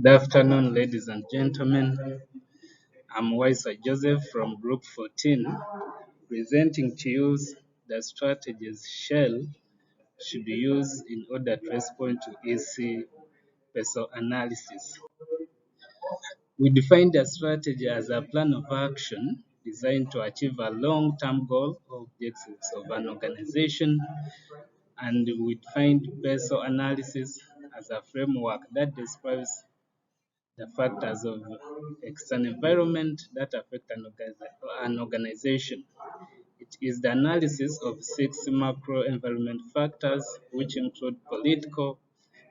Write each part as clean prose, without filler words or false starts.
Good afternoon, ladies and gentlemen. I'm Wisa Joseph from Group 14, presenting to you the strategies Shell should use in order to respond to EC vessel analysis. We define the strategy as a plan of action designed to achieve a long-term goal or objectives of an organization, and we define vessel analysis as a framework that describes the factors of external environment that affect an organization. It is the analysis of 6 macro environment factors, which include political,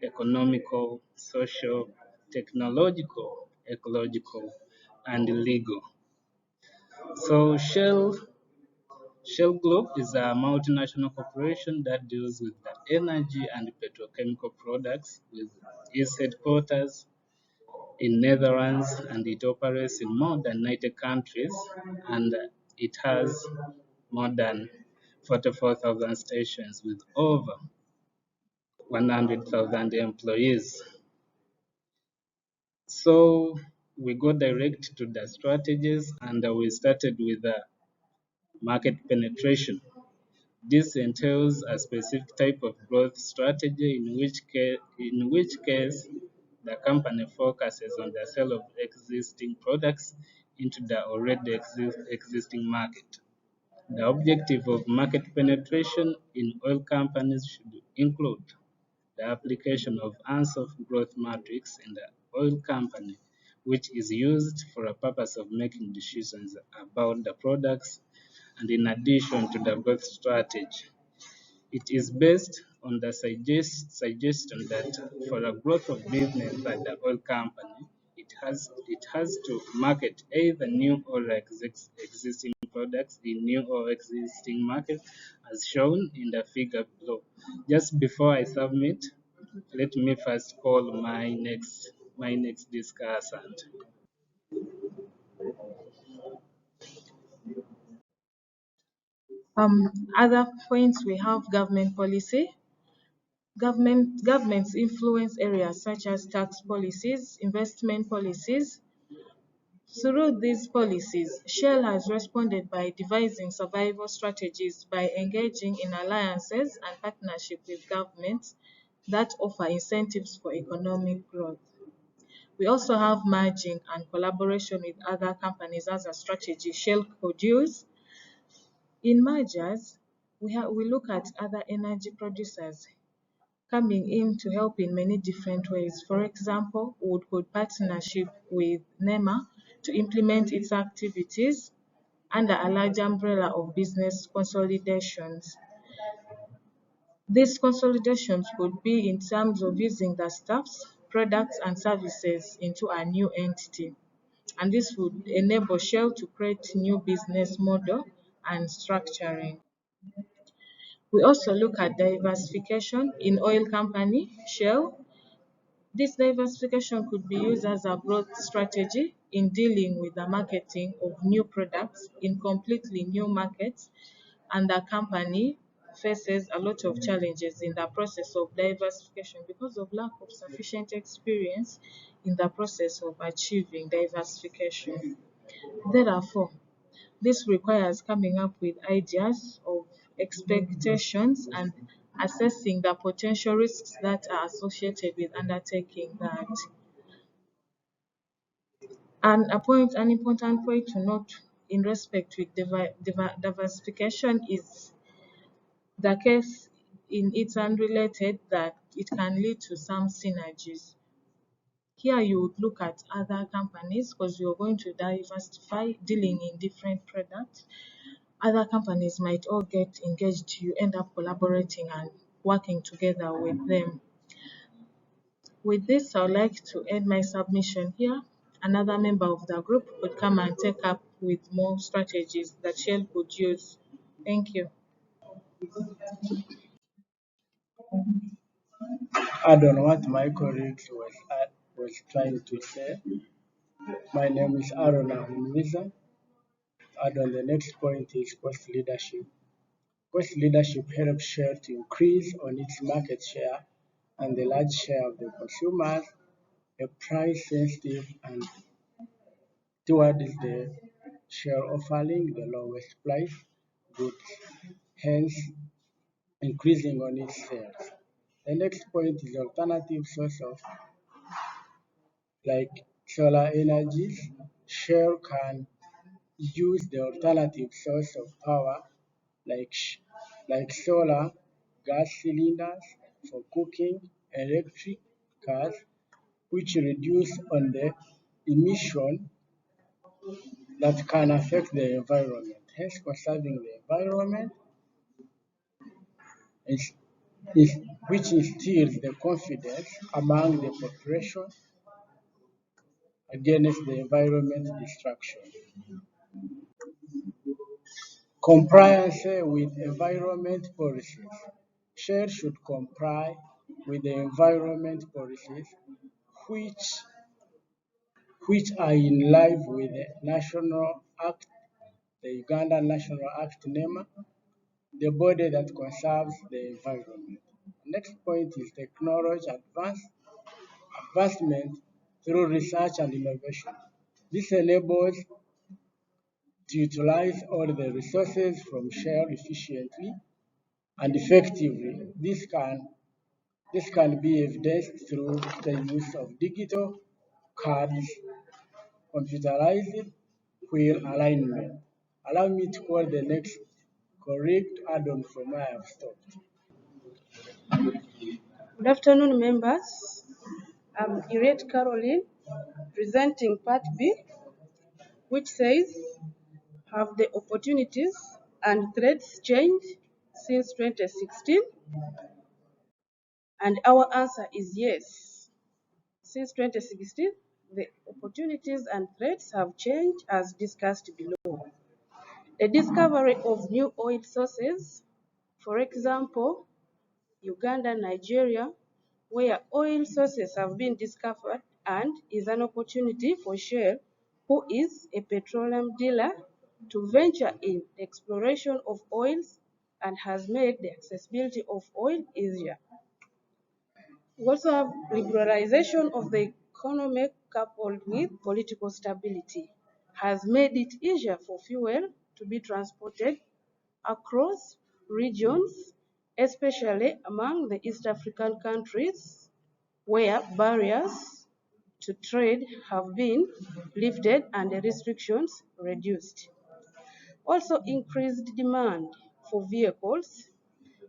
economical, social, technological, ecological, and legal. So Shell Group is a multinational corporation that deals with the energy and petrochemical products, with its headquarters in Netherlands, and it operates in more than 90 countries, and it has more than 44,000 stations with over 100,000 employees. So we go direct to the strategies, and we started with the market penetration. This entails a specific type of growth strategy in which case the company focuses on the sale of existing products into the already existing market. The objective of market penetration in oil companies should include the application of ANSOF growth matrix in the oil company, which is used for a purpose of making decisions about the products, and in addition to the growth strategy. It is based on the suggestion that for the growth of business by the oil company, it has to market either new or existing products in new or existing markets, as shown in the figure below. Just before I submit, let me first call my next discussant. Other points we have government policy. Governments influence areas such as tax policies, investment policies. Through these policies, Shell has responded by devising survival strategies by engaging in alliances and partnership with governments that offer incentives for economic growth. We also have merging and collaboration with other companies as a strategy Shell could use. In mergers, we look at other energy producers coming in to help in many different ways. For example, we could partnership with NEMA to implement its activities under a large umbrella of business consolidations. These consolidations could be in terms of using the staffs, products, and services into a new entity. And this would enable Shell to create new business model and structuring. We also look at diversification in oil company, Shell. This diversification could be used as a growth strategy in dealing with the marketing of new products in completely new markets, and the company faces a lot of challenges in the process of diversification because of lack of sufficient experience in the process of achieving diversification. Therefore, this requires coming up with ideas of expectations and assessing the potential risks that are associated with undertaking that. And an important point to note in respect with diversification is the case in it's unrelated that it can lead to some synergies. Here you would look at other companies because you're going to diversify dealing in different products. Other companies might all get engaged, you end up collaborating and working together with them. With this, I would like to end my submission here. Another member of the group would come and take up with more strategies that Shell could use. Thank you. Add on what my colleagues was trying to say. My name is Aaron Ahunwiza. Add on the next point is cost leadership. Cost leadership helps Shell to increase on its market share and the large share of the consumers a price sensitive and towards the share offering the lowest price goods, hence increasing on its sales. The next point is alternative source of like solar energies. Share can use the alternative source of power like solar, gas cylinders for cooking, electric cars, which reduce on the emission that can affect the environment. Hence, conserving the environment is, is which instills the confidence among the population against the environment destruction. Compliance with environment policies. Share should comply with the environment policies which which are in line with the National Act, the Uganda National Act NEMA, the body that conserves the environment. Next point is technology advancement through research and innovation. This enables to utilize all the resources from share efficiently and effectively. This can be evidenced through the use of digital cards, computerized wheel alignment. Allow me to call the next correct add-on from where I have stopped. Good afternoon, members. I'm Irate Caroline, presenting Part B, which says, have the opportunities and threats changed since 2016? And our answer is yes. Since 2016, the opportunities and threats have changed as discussed below. The discovery of new oil sources, for example, Uganda, Nigeria, where oil sources have been discovered and is an opportunity for Shell, who is a petroleum dealer, to venture in the exploration of oils and has made the accessibility of oil easier. We also have liberalization of the economy coupled with political stability has made it easier for fuel to be transported across regions, especially among the East African countries, where barriers to trade have been lifted and the restrictions reduced. Also increased demand for vehicles,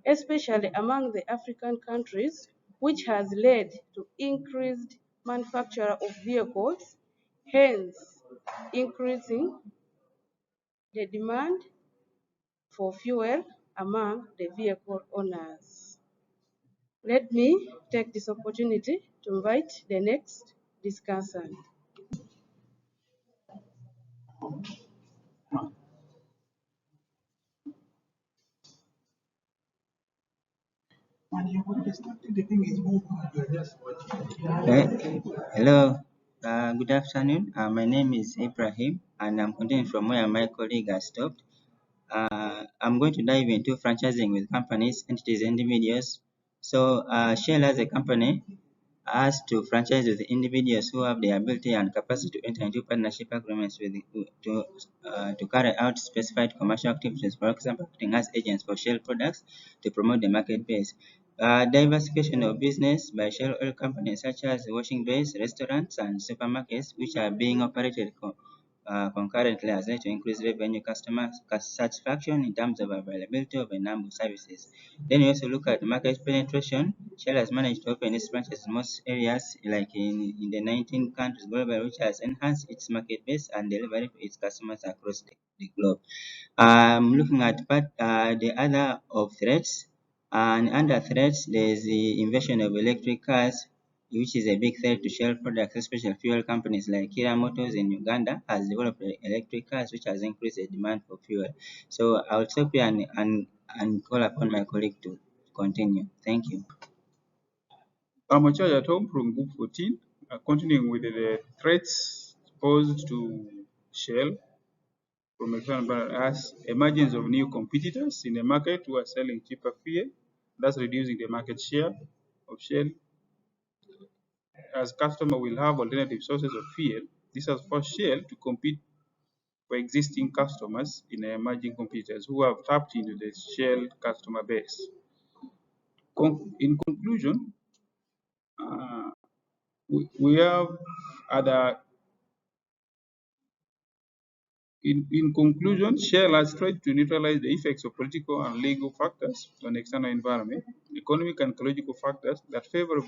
especially among the African countries, which has led to increased manufacture of vehicles, hence increasing the demand for fuel among the vehicle owners. Let me take this opportunity to invite the next discussant. Hello, good afternoon. My name is Ibrahim, and I'm continuing from where my colleague has stopped. I'm going to dive into franchising with companies, entities, and individuals. So, Shell as a company has to franchise with individuals who have the ability and capacity to enter into partnership agreements with to carry out specified commercial activities, for example, acting as agents for Shell products to promote the market base. Diversification of business by Shell oil companies such as washing bays, restaurants, and supermarkets, which are being operated concurrently, has led to increased revenue customer satisfaction in terms of availability of a number of services. Then you also look at market penetration. Shell has managed to open its branches in most areas, like in the 19 countries globally, which has enhanced its market base and delivery for its customers across the globe. Looking at the other of threats, and under threats, there's the invasion of electric cars, which is a big threat to Shell products, especially fuel companies like Kia Motors in Uganda has developed electric cars, which has increased the demand for fuel. So I'll stop here and call upon my colleague to continue. Thank you. I'm Ochaja Tom from Group 14, continuing with the threats posed to Shell from as emergence of new competitors in the market who are selling cheaper fuel, thus reducing the market share of Shell. as customer will have alternative sources of fuel. This has forced Shell to compete for existing customers in emerging competitors who have tapped into the Shell customer base. In conclusion, we have other. In conclusion, Shell has tried to neutralize the effects of political and legal factors on the external environment, economic and ecological factors that favor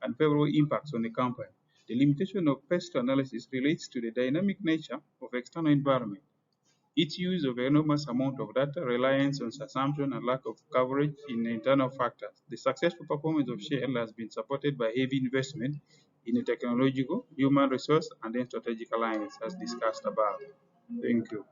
unfavorable impacts on the company. The limitation of pest analysis relates to the dynamic nature of external environment. Its use of enormous amount of data, reliance on assumption, and lack of coverage in internal factors. The successful performance of Shell has been supported by heavy investment in the technological, human resource, and then strategic alliance, as discussed above. Thank you.